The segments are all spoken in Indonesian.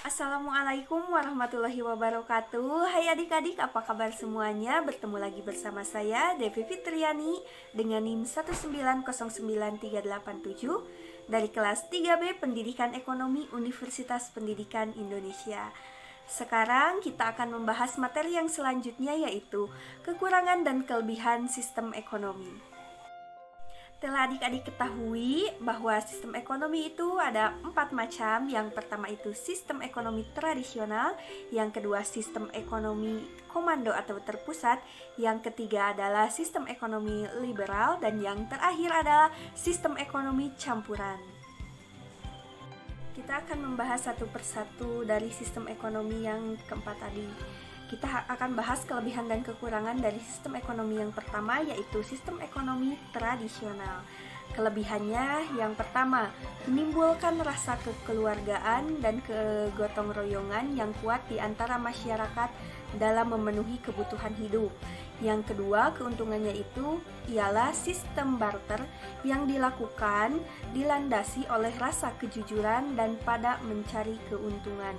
Assalamualaikum warahmatullahi wabarakatuh. Hai adik-adik, apa kabar semuanya? Bertemu lagi bersama saya Devi Fitriani dengan NIM 1909387 dari kelas 3B Pendidikan Ekonomi Universitas Pendidikan Indonesia. Sekarang kita akan membahas materi yang selanjutnya, yaitu kekurangan dan kelebihan sistem ekonomi. Telah adik-adik ketahui bahwa sistem ekonomi itu ada 4 macam. Yang pertama itu sistem ekonomi tradisional, yang kedua sistem ekonomi komando atau terpusat, yang ketiga adalah sistem ekonomi liberal, dan yang terakhir adalah sistem ekonomi campuran. Kita akan membahas satu persatu dari sistem ekonomi yang keempat tadi. Kita akan bahas kelebihan dan kekurangan dari sistem ekonomi yang pertama, yaitu sistem ekonomi tradisional. Kelebihannya yang pertama, menimbulkan rasa kekeluargaan dan kegotong royongan yang kuat di antara masyarakat dalam memenuhi kebutuhan hidup. Yang kedua, keuntungannya itu ialah sistem barter yang dilakukan dilandasi oleh rasa kejujuran dan pada mencari keuntungan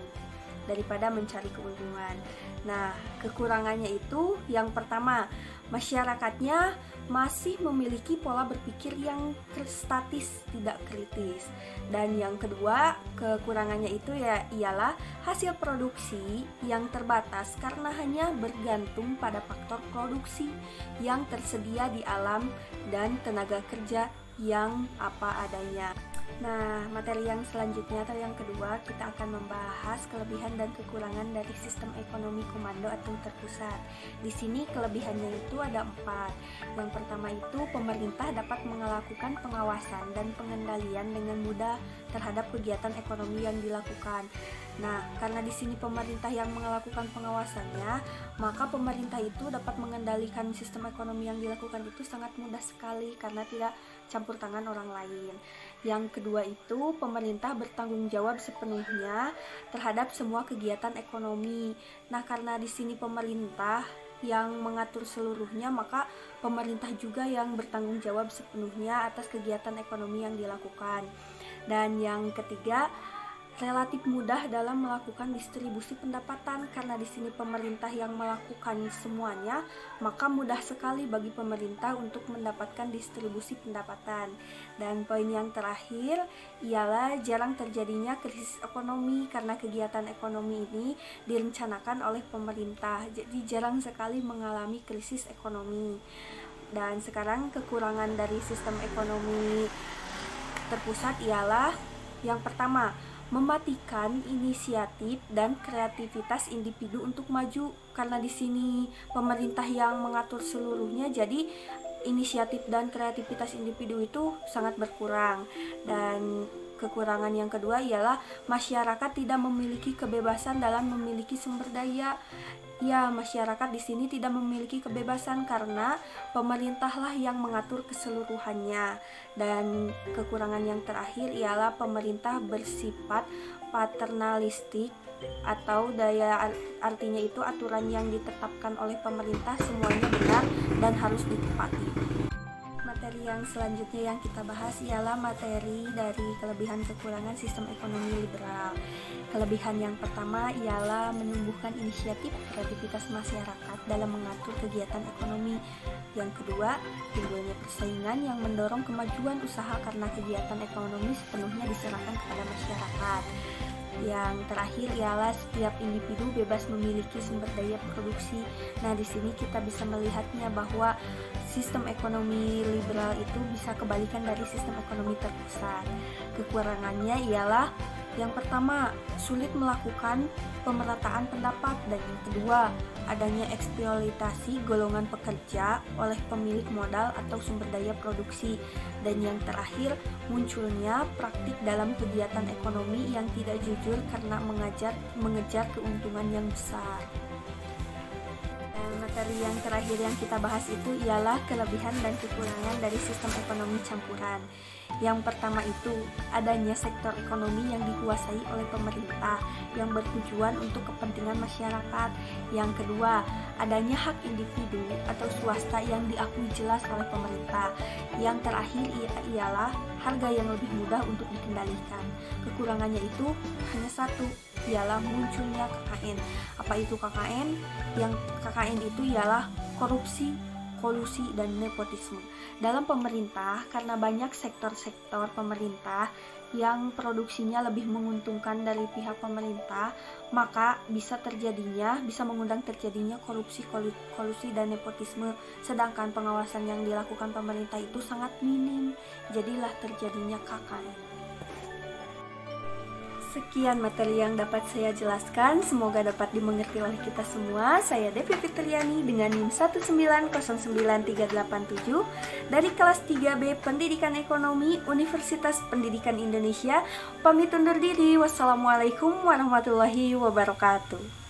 daripada mencari keuntungan. Nah, kekurangannya itu yang pertama, masyarakatnya masih memiliki pola berpikir yang statis, tidak kritis. Dan yang kedua, kekurangannya itu ialah hasil produksi yang terbatas karena hanya bergantung pada faktor produksi yang tersedia di alam dan tenaga kerja yang apa adanya. Nah, materi yang selanjutnya atau yang kedua, kita akan membahas kelebihan dan kekurangan dari sistem ekonomi komando atau terpusat. Di sini kelebihannya itu ada 4. Yang pertama itu pemerintah dapat melakukan pengawasan dan pengendalian dengan mudah terhadap kegiatan ekonomi yang dilakukan. Nah, karena di sini pemerintah yang melakukan pengawasannya, maka pemerintah itu dapat mengendalikan sistem ekonomi yang dilakukan itu sangat mudah sekali karena tidak campur tangan orang lain. Yang kedua itu pemerintah bertanggung jawab sepenuhnya terhadap semua kegiatan ekonomi. Nah, karena di sini pemerintah yang mengatur seluruhnya, maka pemerintah juga yang bertanggung jawab sepenuhnya atas kegiatan ekonomi yang dilakukan. Dan yang ketiga, relatif mudah dalam melakukan distribusi pendapatan. Karena di sini pemerintah yang melakukan semuanya, maka mudah sekali bagi pemerintah untuk mendapatkan distribusi pendapatan. Dan poin yang terakhir ialah jarang terjadinya krisis ekonomi karena kegiatan ekonomi ini direncanakan oleh pemerintah. Jadi jarang sekali mengalami krisis ekonomi. Dan sekarang kekurangan dari sistem ekonomi terpusat ialah yang pertama, mematikan inisiatif dan kreativitas individu untuk maju. Karena di sini pemerintah yang mengatur seluruhnya, jadi inisiatif dan kreativitas individu itu sangat berkurang. Dan kekurangan yang kedua ialah masyarakat tidak memiliki kebebasan dalam memiliki sumber daya. Ya, masyarakat di sini tidak memiliki kebebasan karena pemerintahlah yang mengatur keseluruhannya. Dan kekurangan yang terakhir ialah pemerintah bersifat paternalistik atau artinya itu aturan yang ditetapkan oleh pemerintah semuanya benar dan harus ditepati. Materi yang selanjutnya yang kita bahas ialah materi dari kelebihan kekurangan sistem ekonomi liberal. Kelebihan yang pertama ialah menumbuhkan inisiatif kreativitas masyarakat dalam mengatur kegiatan ekonomi. Yang kedua, timbulnya persaingan yang mendorong kemajuan usaha karena kegiatan ekonomi sepenuhnya diserahkan kepada masyarakat. Yang terakhir ialah setiap individu bebas memiliki sumber daya produksi. Nah, di sini kita bisa melihatnya bahwa sistem ekonomi liberal itu bisa kebalikan dari sistem ekonomi terpusat. Kekurangannya ialah yang pertama, sulit melakukan pemerataan pendapat, dan yang kedua, adanya eksploitasi golongan pekerja oleh pemilik modal atau sumber daya produksi, dan yang terakhir, munculnya praktik dalam kegiatan ekonomi yang tidak jujur karena mengejar keuntungan yang besar. Materi yang terakhir yang kita bahas itu ialah kelebihan dan kekurangan dari sistem ekonomi campuran. Yang pertama itu adanya sektor ekonomi yang dikuasai oleh pemerintah yang bertujuan untuk kepentingan masyarakat. Yang kedua, adanya hak individu atau swasta yang diakui jelas oleh pemerintah. Yang terakhir ialah harga yang lebih mudah untuk dikendalikan. Kekurangannya itu hanya satu, ialah munculnya KKN. Apa itu KKN? Yang KKN itu ialah korupsi, kolusi, dan nepotisme dalam pemerintah. Karena banyak sektor-sektor pemerintah yang produksinya lebih menguntungkan dari pihak pemerintah, maka bisa mengundang terjadinya korupsi, kolusi, dan nepotisme. Sedangkan pengawasan yang dilakukan pemerintah itu sangat minim, jadilah terjadinya KKN. Sekian materi yang dapat saya jelaskan, semoga dapat dimengerti oleh kita semua. Saya Devi Fitriani dengan NIM 1909387 dari kelas 3B Pendidikan Ekonomi Universitas Pendidikan Indonesia. Pamit undur diri. Wassalamualaikum warahmatullahi wabarakatuh.